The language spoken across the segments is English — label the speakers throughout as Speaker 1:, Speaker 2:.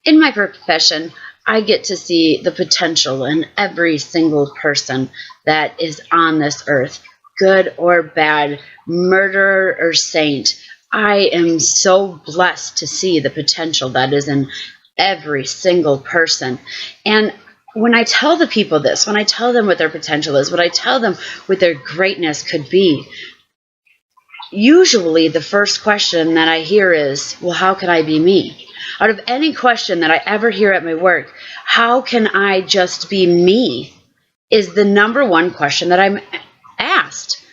Speaker 1: In my profession, I get to see the potential in every single person that is on this earth, good or bad, murderer or saint. I am so blessed to see the potential that is in every single person. And when I tell the people this, when I tell them what their potential is, when I tell them what their greatness could be, usually the first question that I hear is, well, how can I be me? Out of any question that I ever hear at my work, how can I just be me, is the number one question that I'm asked.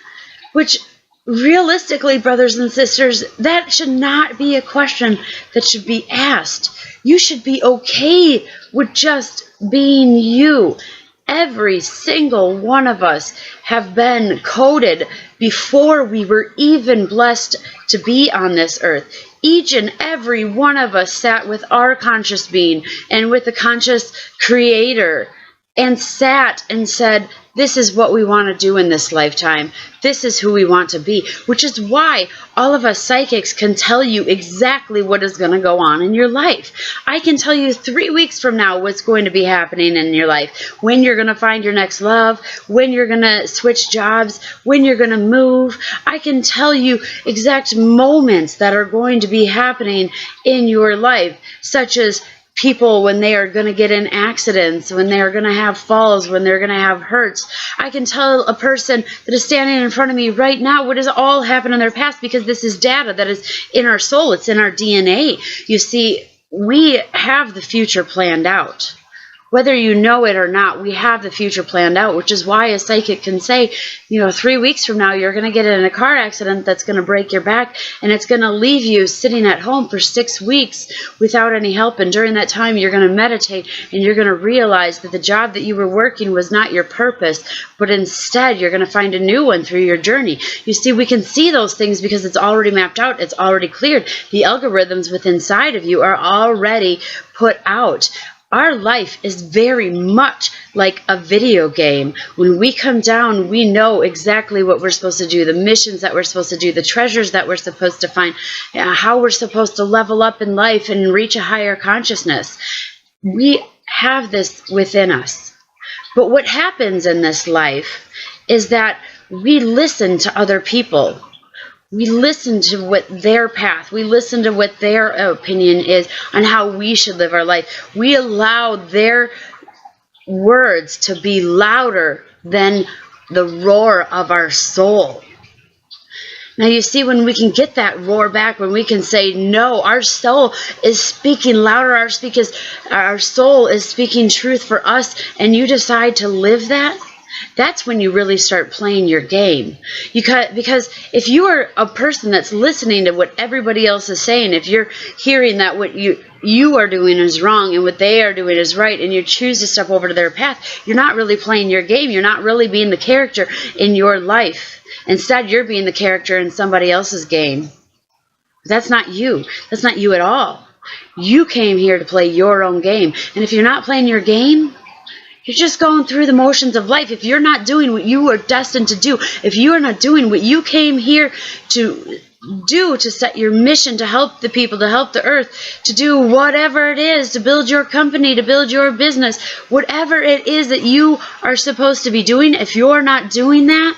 Speaker 1: Which, realistically, brothers and sisters, that should not be a question that should be asked. You should be okay with just being you. Every single one of us have been coded before we were even blessed to be on this earth. Each and every one of us sat with our conscious being and with the conscious creator and sat and said, this is what we want to do in this lifetime. This is who we want to be, which is why all of us psychics can tell you exactly what is going to go on in your life. I can tell you 3 weeks from now what's going to be happening in your life, when you're going to find your next love, when you're going to switch jobs, when you're going to move. I can tell you exact moments that are going to be happening in your life, such as people when they are going to get in accidents, when they are going to have falls, when they're going to have hurts. I can tell a person that is standing in front of me right now what has all happened in their past, because this is data that is in our soul. It's in our DNA. You see, we have the future planned out. Whether you know it or not, we have the future planned out, which is why a psychic can say, 3 weeks from now, you're going to get in a car accident that's going to break your back, and it's going to leave you sitting at home for 6 weeks without any help. And during that time, you're going to meditate, and you're going to realize that the job that you were working was not your purpose, but instead, you're going to find a new one through your journey. You see, we can see those things because it's already mapped out. It's already cleared. The algorithms within inside of you are already put out. Our life is very much like a video game. When we come down, we know exactly what we're supposed to do, the missions that we're supposed to do, the treasures that we're supposed to find, how we're supposed to level up in life and reach a higher consciousness. We have this within us. But what happens in this life is that we listen to other people. We listen to what their path, we listen to what their opinion is on how we should live our life. We allow their words to be louder than the roar of our soul. Now you see, when we can get that roar back, when we can say, no, our soul is speaking louder, our soul is speaking truth for us, and you decide to live that, that's when you really start playing your game. Because if you are a person that's listening to what everybody else is saying, if you're hearing that what you are doing is wrong and what they are doing is right, and you choose to step over to their path, you're not really playing your game. You're not really being the character in your life. Instead, you're being the character in somebody else's game. That's not you. That's not you at all. You came here to play your own game. And if you're not playing your game, you're just going through the motions of life. If you're not doing what you were destined to do, if you are not doing what you came here to do, to set your mission, to help the people, to help the earth, to do whatever it is, to build your company, to build your business, whatever it is that you are supposed to be doing, if you're not doing that,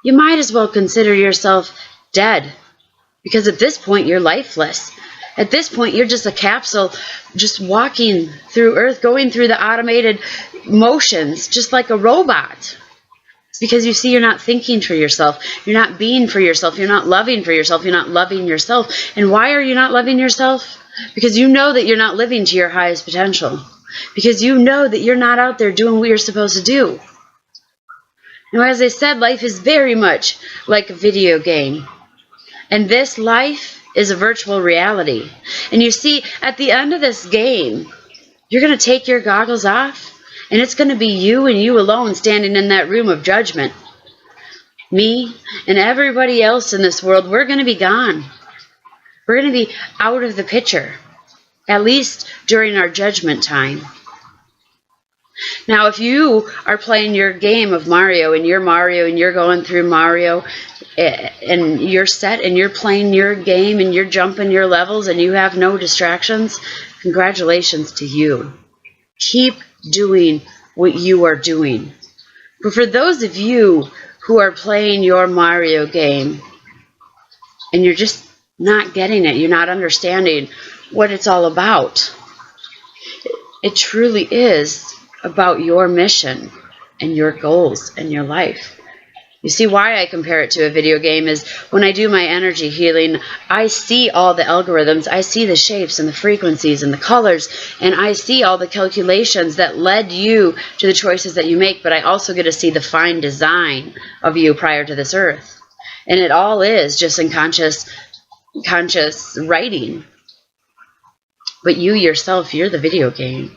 Speaker 1: you might as well consider yourself dead. Because at this point, you're lifeless. At this point, you're just a capsule, just walking through Earth, going through the automated motions, just like a robot. Because you see, you're not thinking for yourself. You're not being for yourself. You're not loving for yourself. You're not loving yourself. And why are you not loving yourself? Because you know that you're not living to your highest potential. Because you know that you're not out there doing what you're supposed to do. Now, as I said, life is very much like a video game. And this life is a virtual reality. And you see, at the end of this game, you're going to take your goggles off, and it's going to be you and you alone standing in that room of judgment. Me and everybody else in this world, we're going to be gone. We're going to be out of the picture, at least during our judgment time. Now, if you are playing your game of Mario and you're going through Mario and you're set and you're playing your game and you're jumping your levels and you have no distractions, congratulations to you. Keep doing what you are doing. But for those of you who are playing your Mario game and you're just not getting it, you're not understanding what it's all about, it truly is about your mission and your goals and your life. You see, why I compare it to a video game is when I do my energy healing, I see all the algorithms, I see the shapes and the frequencies and the colors, and I see all the calculations that led you to the choices that you make, but I also get to see the fine design of you prior to this earth. And it all is just in conscious writing. But you yourself, you're the video game.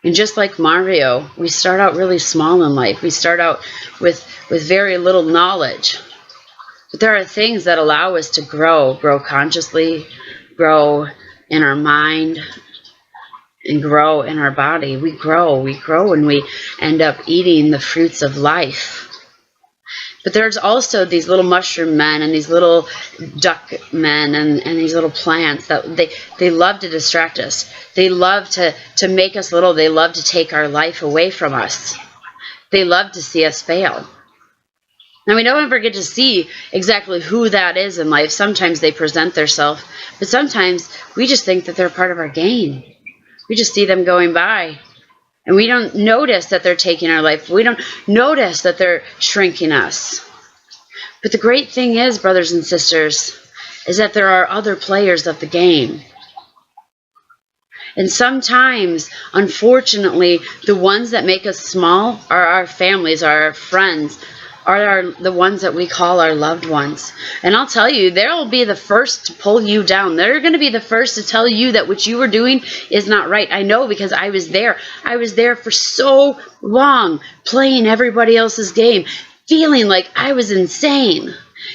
Speaker 1: And just like Mario, we start out really small in life. We start out with very little knowledge. But there are things that allow us to grow consciously, grow in our mind, and grow in our body. We grow and we end up eating the fruits of life. But there's also these little mushroom men and these little duck men and these little plants that they love to distract us. They love to make us little. They love to take our life away from us. They love to see us fail. Now, we don't ever get to see exactly who that is in life. Sometimes they present themselves, but sometimes we just think that they're part of our game. We just see them going by. And we don't notice that they're taking our life. We don't notice that they're shrinking us. But the great thing is, brothers and sisters, is that there are other players of the game. And sometimes, unfortunately, the ones that make us small are our families, are our friends, are the ones that we call our loved ones. And I'll tell you, they'll be the first to pull you down. They're going to be the first to tell you that what you were doing is not right. I know, because I was there. I was there for so long, playing everybody else's game, feeling like I was insane,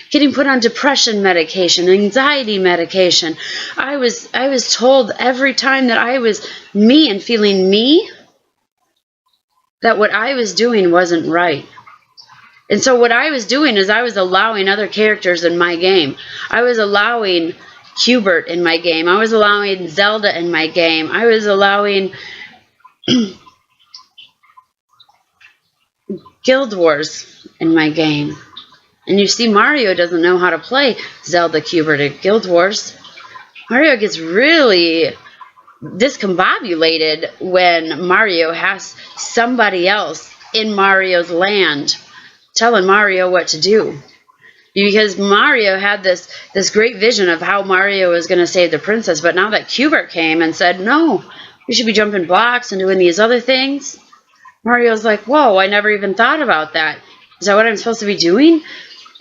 Speaker 1: getting put on depression medication, anxiety medication. I was told every time that I was me and feeling me, that what I was doing wasn't right. And so what I was doing is I was allowing other characters in my game. I was allowing Hubert in my game. I was allowing Zelda in my game. I was allowing Guild Wars in my game. And you see, Mario doesn't know how to play Zelda, Hubert, and Guild Wars. Mario gets really discombobulated when Mario has somebody else in Mario's land telling Mario what to do. Because Mario had this great vision of how Mario was going to save the princess, but now that Hubert came and said, no, you should be jumping blocks and doing these other things, Mario's like, whoa, I never even thought about that. Is that what I'm supposed to be doing?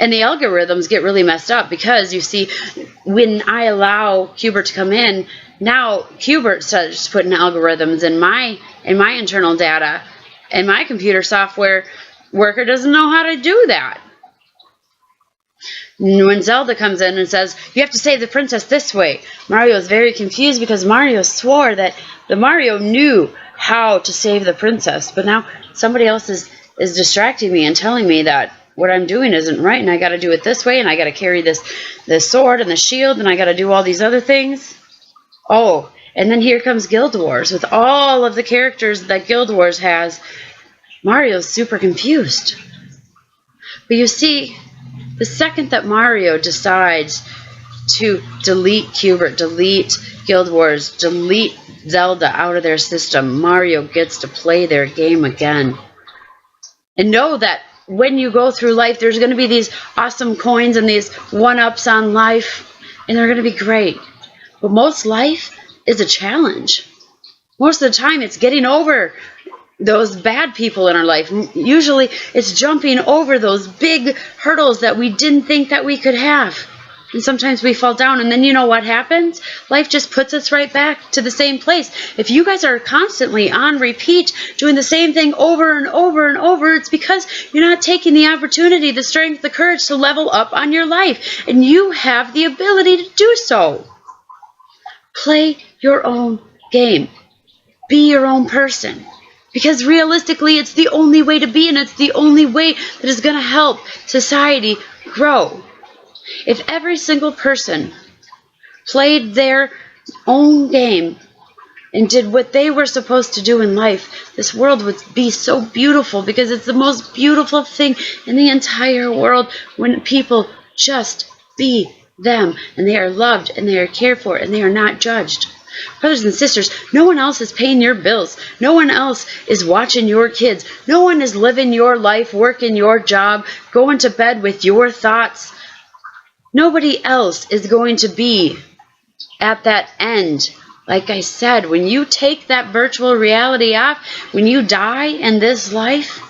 Speaker 1: And the algorithms get really messed up, because you see, when I allow Hubert to come in, now Hubert starts putting algorithms in my internal data, and my computer software worker doesn't know how to do that. When Zelda comes in and says, you have to save the princess this way, Mario is very confused, because Mario swore that Mario knew how to save the princess, but now somebody else is distracting me and telling me that what I'm doing isn't right, and I got to do it this way, and I got to carry this sword and the shield, and I got to do all these other things. Oh, and then here comes Guild Wars with all of the characters that Guild Wars has. Mario's super confused. But you see, the second that Mario decides to delete Hubert, delete Guild Wars, delete Zelda out of their system, Mario gets to play their game again. And know that when you go through life, there's going to be these awesome coins and these one-ups on life, and they're going to be great. But most life is a challenge. Most of the time, it's getting over those bad people in our life. Usually, it's jumping over those big hurdles that we didn't think that we could have. And sometimes we fall down, and then you know what happens? Life just puts us right back to the same place. If you guys are constantly on repeat, doing the same thing over and over and over, it's because you're not taking the opportunity, the strength, the courage to level up on your life. And you have the ability to do so. Play your own game. Be your own person. Because realistically, it's the only way to be, and it's the only way that is going to help society grow. If every single person played their own game and did what they were supposed to do in life, this world would be so beautiful, because it's the most beautiful thing in the entire world when people just be them, and they are loved, and they are cared for, and they are not judged. Brothers and sisters, no one else is paying your bills. No one else is watching your kids. No one is living your life, working your job, going to bed with your thoughts. Nobody else is going to be at that end. Like I said, when you take that virtual reality off, when you die in this life,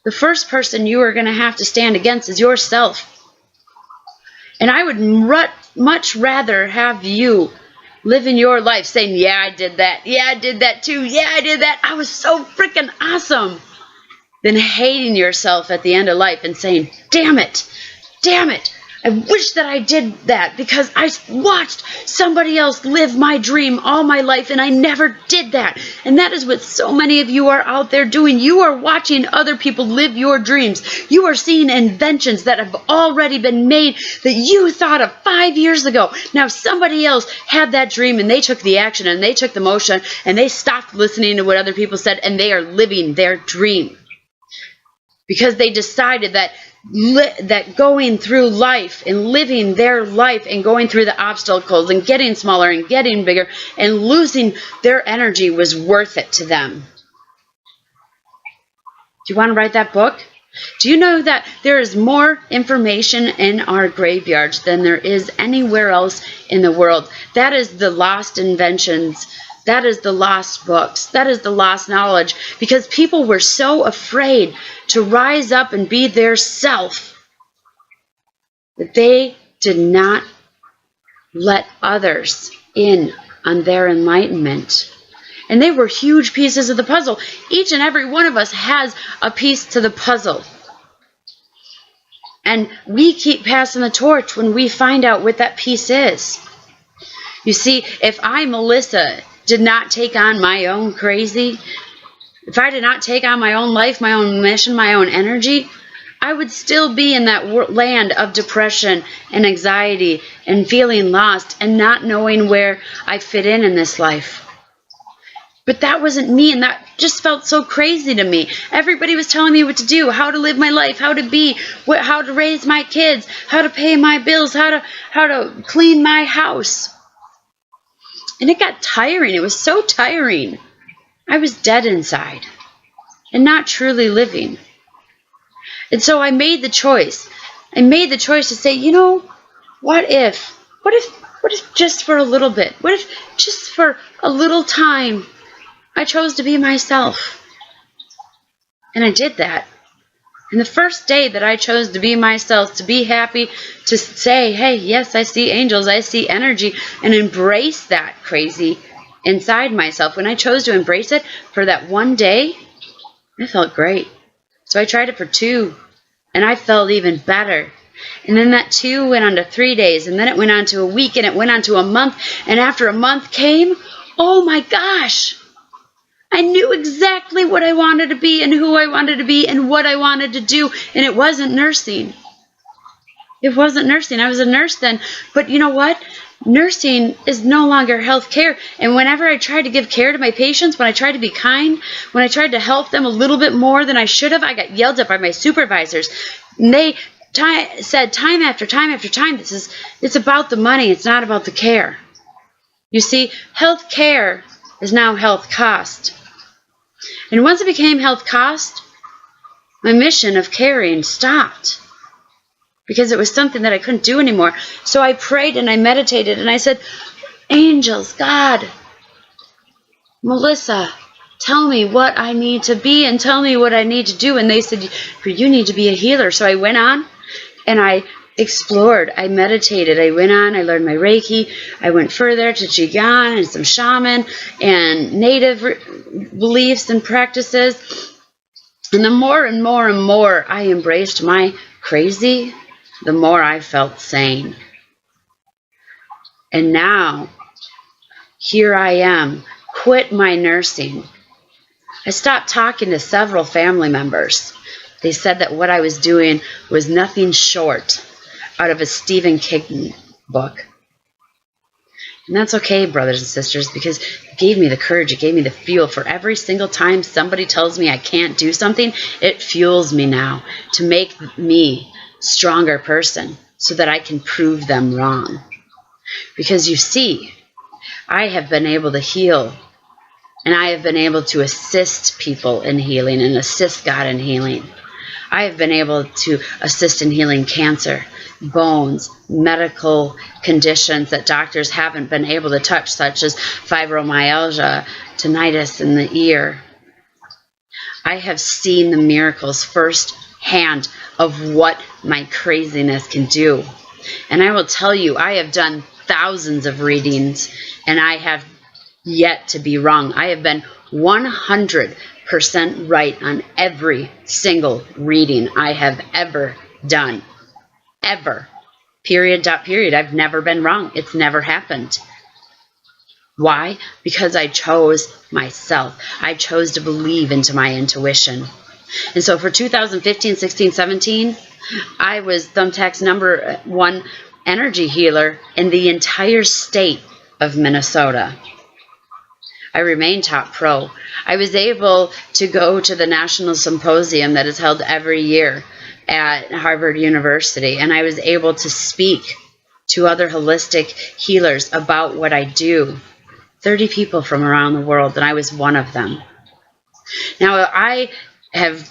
Speaker 1: the first person you are going to have to stand against is yourself. And I would much rather have you living your life saying, yeah, I did that. Yeah, I did that too. Yeah, I did that. I was so freaking awesome. Than hating yourself at the end of life and saying, damn it. I wish that I did that because I watched somebody else live my dream all my life and I never did that. And that is what so many of you are out there doing. You are watching other people live your dreams. You are seeing inventions that have already been made that you thought of 5 years ago. Now somebody else had that dream and they took the action and they took the motion and they stopped listening to what other people said and they are living their dream. Because they decided that going through life and living their life and going through the obstacles and getting smaller and getting bigger and losing their energy was worth it to them. Do you want to write that book? Do you know that there is more information in our graveyards than there is anywhere else in the world? That is the lost inventions. That is the lost books. That is the lost knowledge. Because people were so afraid to rise up and be their self that they did not let others in on their enlightenment. And they were huge pieces of the puzzle. Each and every one of us has a piece to the puzzle. And we keep passing the torch when we find out what that piece is. You see, if I, Melissa, did not take on my own crazy, if I did not take on my own life, my own mission, my own energy, I would still be in that land of depression and anxiety and feeling lost and not knowing where I fit in this life. But that wasn't me, and that just felt so crazy to me. Everybody was telling me what to do, how to live my life, how to be, how to raise my kids, how to pay my bills, how to clean my house. And it got tiring. It was so tiring. I was dead inside and not truly living. And so I made the choice. I made the choice to say, you know, what if just for a little bit, what if just for a little time I chose to be myself? And I did that. And the first day that I chose to be myself, to be happy, to say, hey, yes, I see angels, I see energy, and embrace that crazy inside myself. When I chose to embrace it for that one day, I felt great. So I tried it for 2, and I felt even better. And then that 2 went on to 3 days, and then it went on to a week, and it went on to a month. And after a month came, oh my gosh, I knew exactly what I wanted to be and who I wanted to be and what I wanted to do. And it wasn't nursing. It wasn't nursing. I was a nurse then. But you know what? Nursing is no longer health care. And whenever I tried to give care to my patients, when I tried to be kind, when I tried to help them a little bit more than I should have, I got yelled at by my supervisors. And they said time after time after time, it's about the money. It's not about the care. You see, health care is now health cost. And once it became health cost, my mission of caring stopped. Because it was something that I couldn't do anymore. So I prayed and I meditated and I said, angels, God, Melissa, tell me what I need to be and tell me what I need to do. And they said, you need to be a healer. So I went on and I explored. I meditated. I went on. I learned my Reiki. I went further to Qigong and some shaman and native beliefs and practices. And the more and more and more I embraced my crazy, the more I felt sane. And now, here I am, quit my nursing. I stopped talking to several family members. They said that what I was doing was nothing short out of a Stephen King book. And that's okay, brothers and sisters, because it gave me the courage, it gave me the fuel. For every single time somebody tells me I can't do something, it fuels me now to make me a stronger person so that I can prove them wrong. Because you see, I have been able to heal, and I have been able to assist people in healing and assist God in healing. I have been able to assist in healing cancer, bones, medical conditions that doctors haven't been able to touch, such as fibromyalgia, tinnitus in the ear. I have seen the miracles firsthand of what my craziness can do. And I will tell you, I have done thousands of readings, and I have yet to be wrong. I have been 100% right on every single reading I have ever done. Ever. Period. Period. I've never been wrong. It's never happened. Why? Because I chose myself. I chose to believe into my intuition. And so for 2015, 16, 17, I was Thumbtack's #1 energy healer in the entire state of Minnesota. I remained top pro. I was able to go to the national symposium that is held every year at Harvard University, and I was able to speak to other holistic healers about what I do. 30 people from around the world, and I was one of them. Now, I have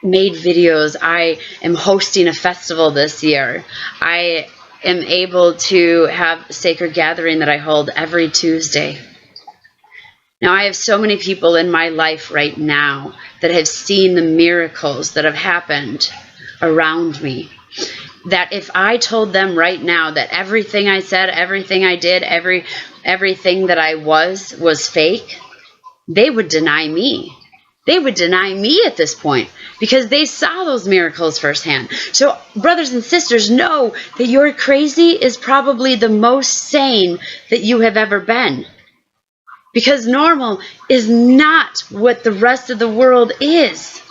Speaker 1: made videos. I am hosting a festival this year. I am able to have a sacred gathering that I hold every Tuesday. Now, I have so many people in my life right now that have seen the miracles that have happened around me, that if I told them right now that everything I said, everything I did, everything that I was fake, they would deny me. They would deny me at this point because they saw those miracles firsthand. So, brothers and sisters, know that your crazy is probably the most sane that you have ever been. Because normal is not what the rest of the world is.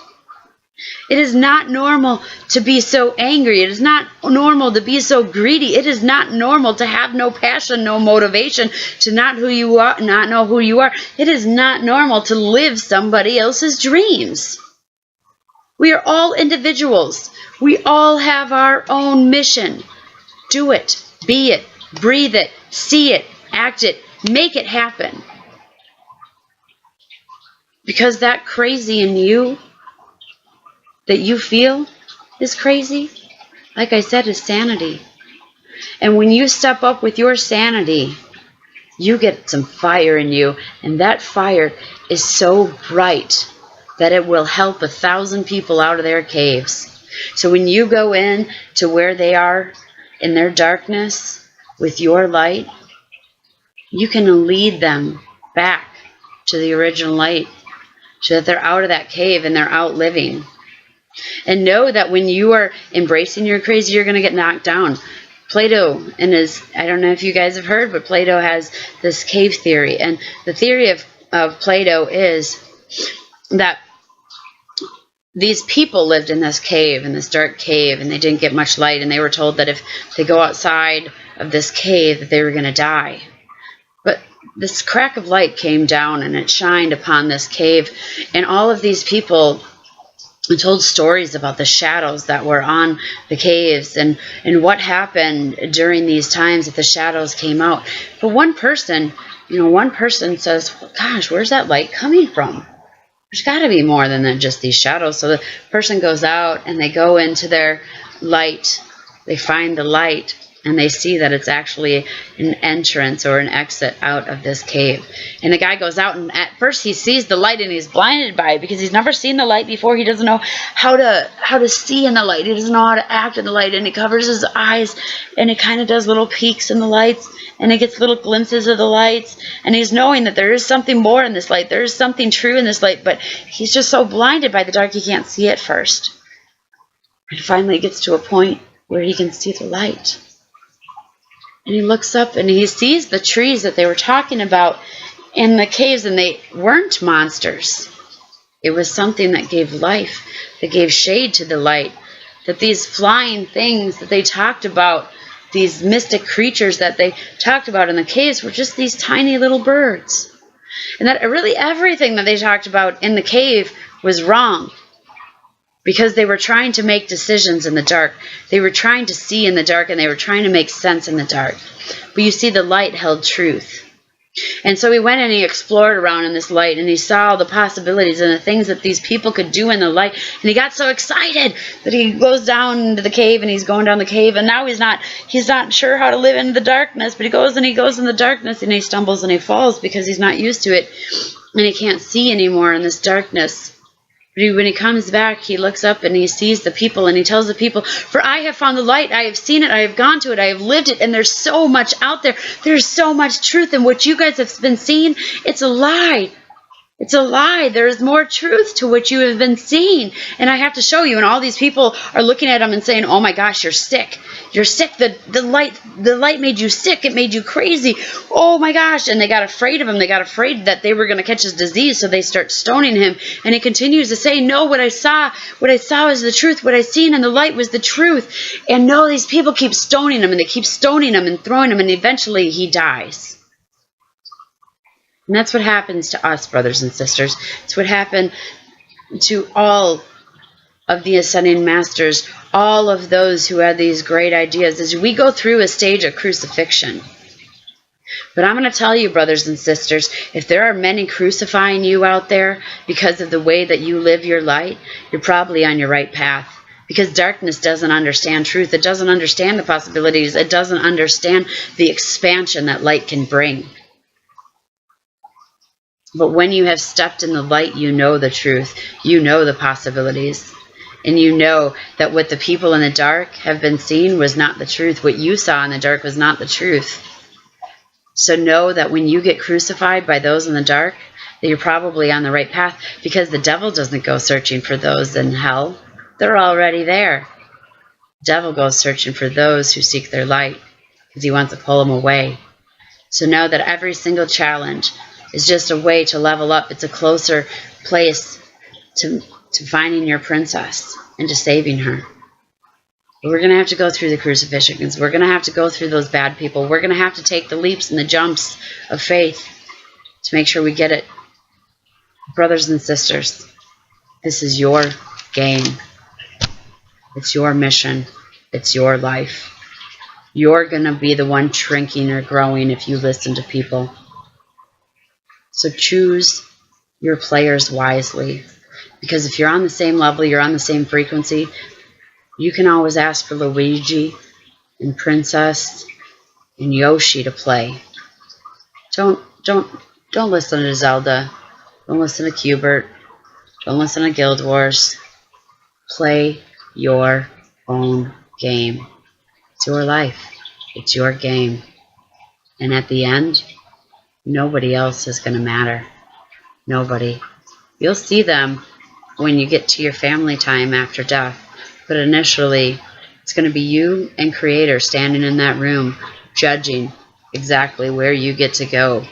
Speaker 1: It is not normal to be so angry. It is not normal to be so greedy. It is not normal to have no passion, no motivation, to not know who you are. It is not normal to live somebody else's dreams. We are all individuals. We all have our own mission. Do it, be it, breathe it, see it, act it, make it happen. Because that crazy in you that you feel is crazy, like I said, is sanity. And when you step up with your sanity, you get some fire in you, and that fire is so bright that it will help 1,000 people out of their caves. So when you go in to where they are in their darkness with your light, you can lead them back to the original light so that they're out of that cave and they're out living. And know that when you are embracing your crazy, you're going to get knocked down. Plato, in his, I don't know if you guys have heard, but Plato has this cave theory. And the theory of Plato is that these people lived in this cave, in this dark cave, and they didn't get much light. And they were told that if they go outside of this cave, that they were going to die. But this crack of light came down, and it shined upon this cave. And all of these people told stories about the shadows that were on the caves and what happened during these times that the shadows came out. But one person says, well, gosh, where's that light coming from? There's got to be more than just these shadows. So the person goes out and they go into their light. They find the light and they see that it's actually an entrance or an exit out of this cave. And the guy goes out, and at first he sees the light and he's blinded by it because he's never seen the light before. He doesn't know how to see in the light. He doesn't know how to act in the light, and he covers his eyes, and it kind of does little peeks in the lights, and he gets little glimpses of the lights, and he's knowing that there is something more in this light. There is something true in this light, but he's just so blinded by the dark he can't see it first. And finally gets to a point where he can see the light. And he looks up and he sees the trees that they were talking about, in the caves, and they weren't monsters. It was something that gave life, that gave shade to the light. That these flying things that they talked about, these mystic creatures that they talked about in the caves, were just these tiny little birds. And that really everything that they talked about in the cave was wrong, because they were trying to make decisions in the dark. They were trying to see in the dark, and they were trying to make sense in the dark. But you see, the light held truth. And so he went and he explored around in this light, and he saw all the possibilities and the things that these people could do in the light. And he got so excited that he goes down into the cave, and he's going down the cave, and now he's not sure how to live in the darkness, but he goes in the darkness, and he stumbles and he falls because he's not used to it, and he can't see anymore in this darkness. But when he comes back, he looks up and he sees the people, and he tells the people, "For I have found the light, I have seen it, I have gone to it, I have lived it, and there's so much out there. There's so much truth, and what you guys have been seeing, it's a lie. It's a lie. There is more truth to what you have been seeing, and I have to show you." And all these people are looking at him and saying, "Oh my gosh, you're sick. You're sick. The light made you sick. It made you crazy. Oh my gosh." And they got afraid of him. They got afraid that they were going to catch his disease, so they start stoning him. And he continues to say, "No, what I saw is the truth. What I seen in the light was the truth." And no, these people keep stoning him, and they keep stoning him and throwing him, and eventually he dies. And that's what happens to us, brothers and sisters. It's what happened to all of the ascending masters, all of those who had these great ideas, as we go through a stage of crucifixion. But I'm going to tell you, brothers and sisters, if there are many crucifying you out there because of the way that you live your light, you're probably on your right path. Because darkness doesn't understand truth. It doesn't understand the possibilities. It doesn't understand the expansion that light can bring. But when you have stepped in the light, you know the truth. You know the possibilities. And you know that what the people in the dark have been seeing was not the truth. What you saw in the dark was not the truth. So know that when you get crucified by those in the dark, that you're probably on the right path, because the devil doesn't go searching for those in hell. They're already there. The devil goes searching for those who seek their light, because he wants to pull them away. So know that every single challenge is just a way to level up. It's a closer place to finding your princess and to saving her. But we're going to have to go through the crucifixions. We're going to have to go through those bad people. We're going to have to take the leaps and the jumps of faith to make sure we get it. Brothers and sisters, this is your game. It's your mission. It's your life. You're going to be the one shrinking or growing if you listen to people. So choose your players wisely, because if you're on the same level, you're on the same frequency, you can always ask for Luigi and Princess and Yoshi to play. Don't listen to Zelda. Don't listen to Cubert. Don't listen to Guild Wars. Play your own game. It's your life. It's your game. And at the end, nobody else is going to matter. Nobody. You'll see them when you get to your family time after death. But initially, it's going to be you and Creator standing in that room, judging exactly where you get to go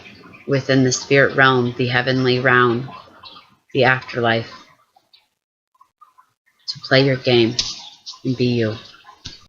Speaker 1: within the spirit realm, the heavenly realm, the afterlife. So play your game and be you.